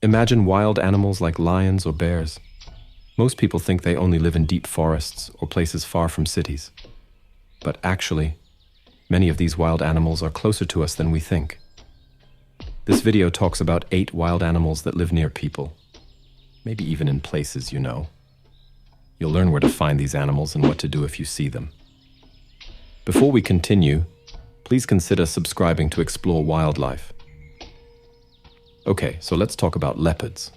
Imagine wild animals like lions or bears. Most people think they only live in deep forests or places far from cities. But actually, many of these wild animals are closer to us than we think. This video talks about 8 wild animals that live near people. Maybe even in places you know. You'll learn where to find these animals and what to do if you see them. Before we continue, please consider subscribing to explore wildlife. Okay, so let's talk about leopards.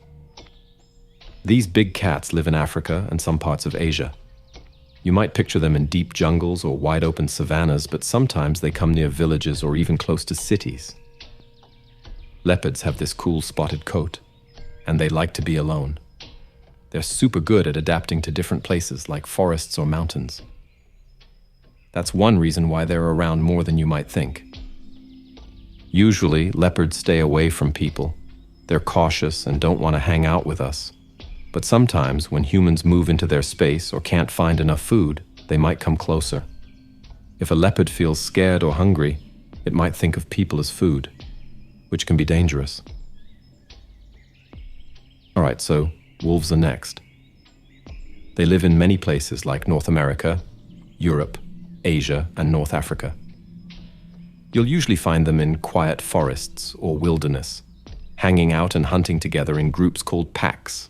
These big cats live in Africa and some parts of Asia. You might picture them in deep jungles or wide open savannas, but sometimes they come near villages or even close to cities. Leopards have this cool spotted coat, and they like to be alone. They're super good at adapting to different places like forests or mountains. That's one reason why they're around more than you might think. Usually, leopards stay away from people. They're cautious and don't want to hang out with us. But sometimes, when humans move into their space or can't find enough food, they might come closer. If a leopard feels scared or hungry, it might think of people as food, which can be dangerous. Alright, so wolves are next. They live in many places like North America, Europe, Asia, and North Africa. You'll usually find them in quiet forests or wilderness, hanging out and hunting together in groups called packs.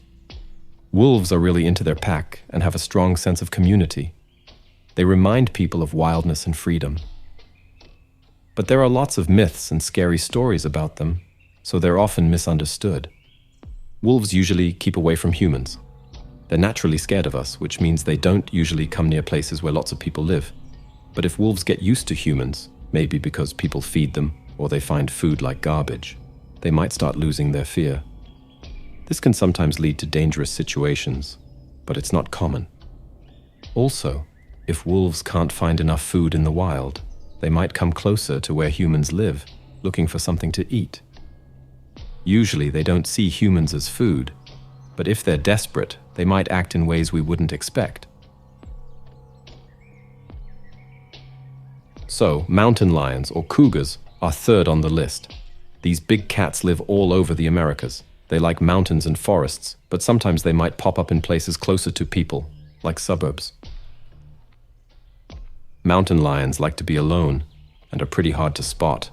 Wolves are really into their pack and have a strong sense of community. They remind people of wildness and freedom. But there are lots of myths and scary stories about them, so they're often misunderstood. Wolves usually keep away from humans. They're naturally scared of us, which means they don't usually come near places where lots of people live. But if wolves get used to humans, maybe because people feed them or they find food like garbage, they might start losing their fear. This can sometimes lead to dangerous situations, but it's not common. Also, if wolves can't find enough food in the wild, they might come closer to where humans live, looking for something to eat. Usually they don't see humans as food, but if they're desperate, they might act in ways we wouldn't expect. So, mountain lions, or cougars, are third on the list. These big cats live all over the Americas. They like mountains and forests, but sometimes they might pop up in places closer to people, like suburbs. Mountain lions like to be alone and are pretty hard to spot.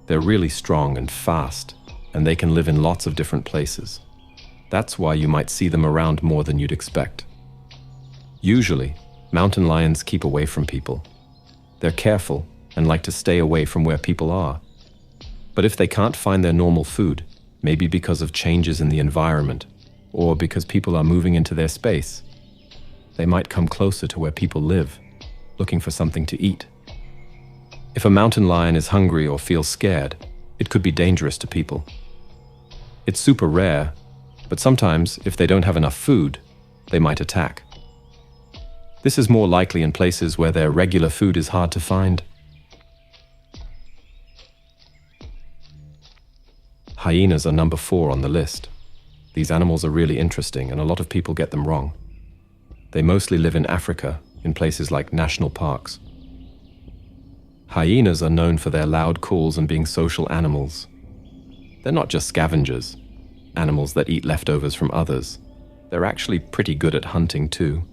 They're really strong and fast, and they can live in lots of different places. That's why you might see them around more than you'd expect. Usually, mountain lions keep away from people. They're careful and like to stay away from where people are. But if they can't find their normal food, maybe because of changes in the environment, or because people are moving into their space, they might come closer to where people live, looking for something to eat. If a mountain lion is hungry or feels scared, it could be dangerous to people. It's super rare, but sometimes, if they don't have enough food, they might attack. This is more likely in places where their regular food is hard to find. Hyenas are number 4 on the list. These animals are really interesting, and a lot of people get them wrong. They mostly live in Africa, in places like national parks. Hyenas are known for their loud calls and being social animals. They're not just scavengers, animals that eat leftovers from others. They're actually pretty good at hunting too.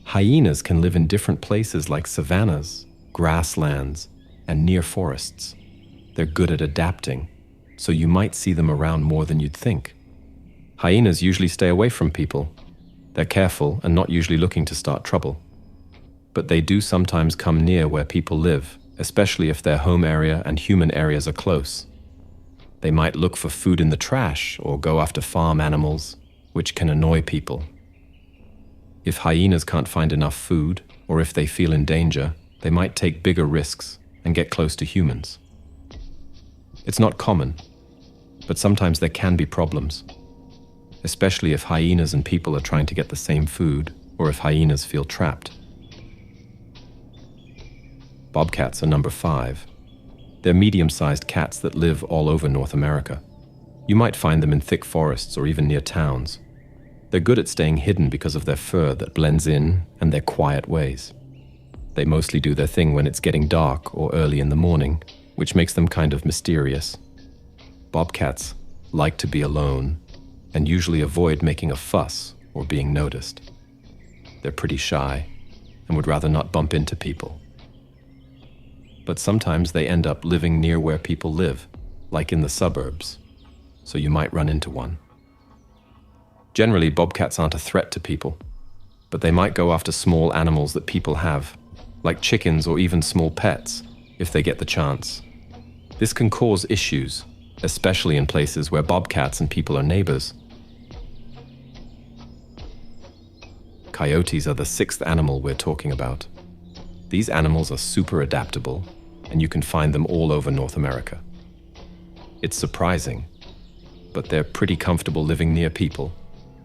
Hyenas can live in different places like savannas, grasslands, and near forests. They're good at adapting, so you might see them around more than you'd think. Hyenas usually stay away from people. They're careful and not usually looking to start trouble. But they do sometimes come near where people live, especially if their home area and human areas are close. They might look for food in the trash or go after farm animals, which can annoy people. If hyenas can't find enough food, or if they feel in danger, they might take bigger risks and get close to humans. It's not common, but sometimes there can be problems, especially if hyenas and people are trying to get the same food, or if hyenas feel trapped. Bobcats are number 5. They're medium-sized cats that live all over North America. You might find them in thick forests or even near towns. They're good at staying hidden because of their fur that blends in and their quiet ways. They mostly do their thing when it's getting dark or early in the morning, which makes them kind of mysterious. Bobcats like to be alone, and usually avoid making a fuss or being noticed. They're pretty shy and would rather not bump into people. But sometimes they end up living near where people live, like in the suburbs, so you might run into one. Generally, bobcats aren't a threat to people, but they might go after small animals that people have, like chickens or even small pets, if they get the chance. This can cause issues, especially in places where bobcats and people are neighbors. Coyotes are the sixth animal we're talking about. These animals are super adaptable, and you can find them all over North America. It's surprising, but they're pretty comfortable living near people,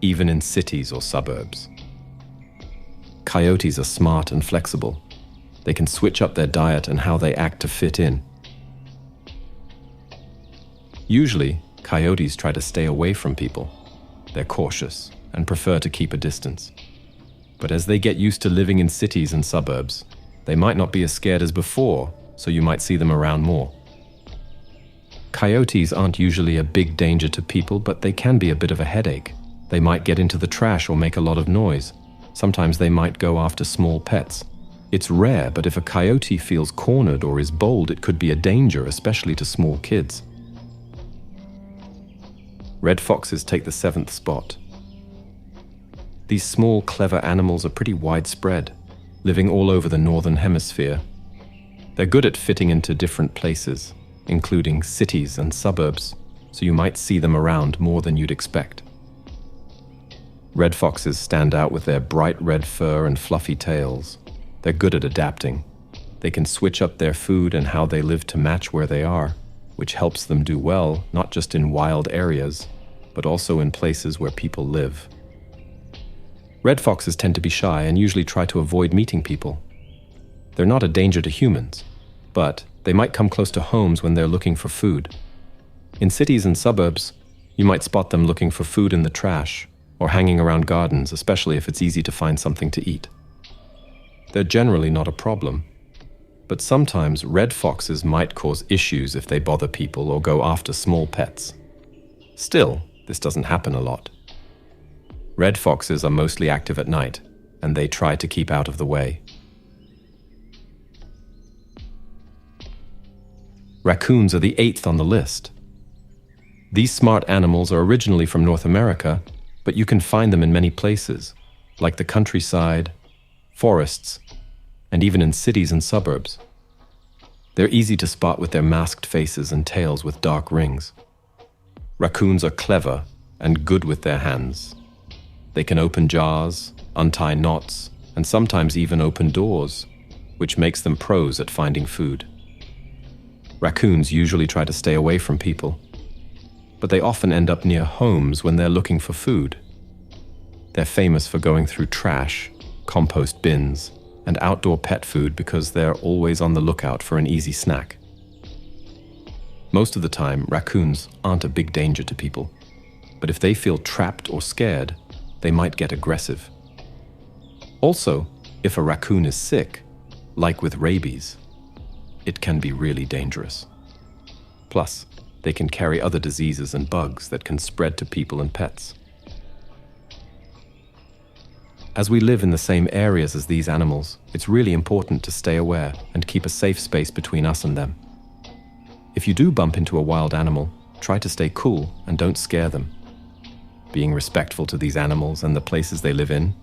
even in cities or suburbs. Coyotes are smart and flexible. They can switch up their diet and how they act to fit in. Usually, coyotes try to stay away from people. They're cautious and prefer to keep a distance. But as they get used to living in cities and suburbs, they might not be as scared as before, so you might see them around more. Coyotes aren't usually a big danger to people, but they can be a bit of a headache. They might get into the trash or make a lot of noise. Sometimes they might go after small pets. It's rare, but if a coyote feels cornered or is bold, it could be a danger, especially to small kids. Red foxes take the 7th spot. These small, clever animals are pretty widespread, living all over the northern hemisphere. They're good at fitting into different places, including cities and suburbs, so you might see them around more than you'd expect. Red foxes stand out with their bright red fur and fluffy tails. They're good at adapting. They can switch up their food and how they live to match where they are, which helps them do well not just in wild areas, but also in places where people live. Red foxes tend to be shy and usually try to avoid meeting people. They're not a danger to humans, but they might come close to homes when they're looking for food. In cities and suburbs, you might spot them looking for food in the trash or hanging around gardens, especially if it's easy to find something to eat. They're generally not a problem, but sometimes red foxes might cause issues if they bother people or go after small pets. Still, this doesn't happen a lot. Red foxes are mostly active at night, and they try to keep out of the way. Raccoons are the 8th on the list. These smart animals are originally from North America, but you can find them in many places, like the countryside, forests, and even in cities and suburbs. They're easy to spot with their masked faces and tails with dark rings. Raccoons are clever and good with their hands. They can open jars, untie knots, and sometimes even open doors, which makes them pros at finding food. Raccoons usually try to stay away from people, but they often end up near homes when they're looking for food. They're famous for going through trash, compost bins, and outdoor pet food because they're always on the lookout for an easy snack. Most of the time, raccoons aren't a big danger to people, but if they feel trapped or scared, they might get aggressive. Also, if a raccoon is sick, like with rabies, it can be really dangerous. Plus, they can carry other diseases and bugs that can spread to people and pets. As we live in the same areas as these animals, it's really important to stay aware and keep a safe space between us and them. If you do bump into a wild animal, try to stay cool and don't scare them. Being respectful to these animals and the places they live in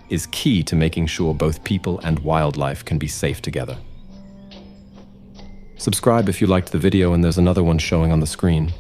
is key to making sure both people and wildlife can be safe together. Subscribe if you liked the video, and there's another one showing on the screen.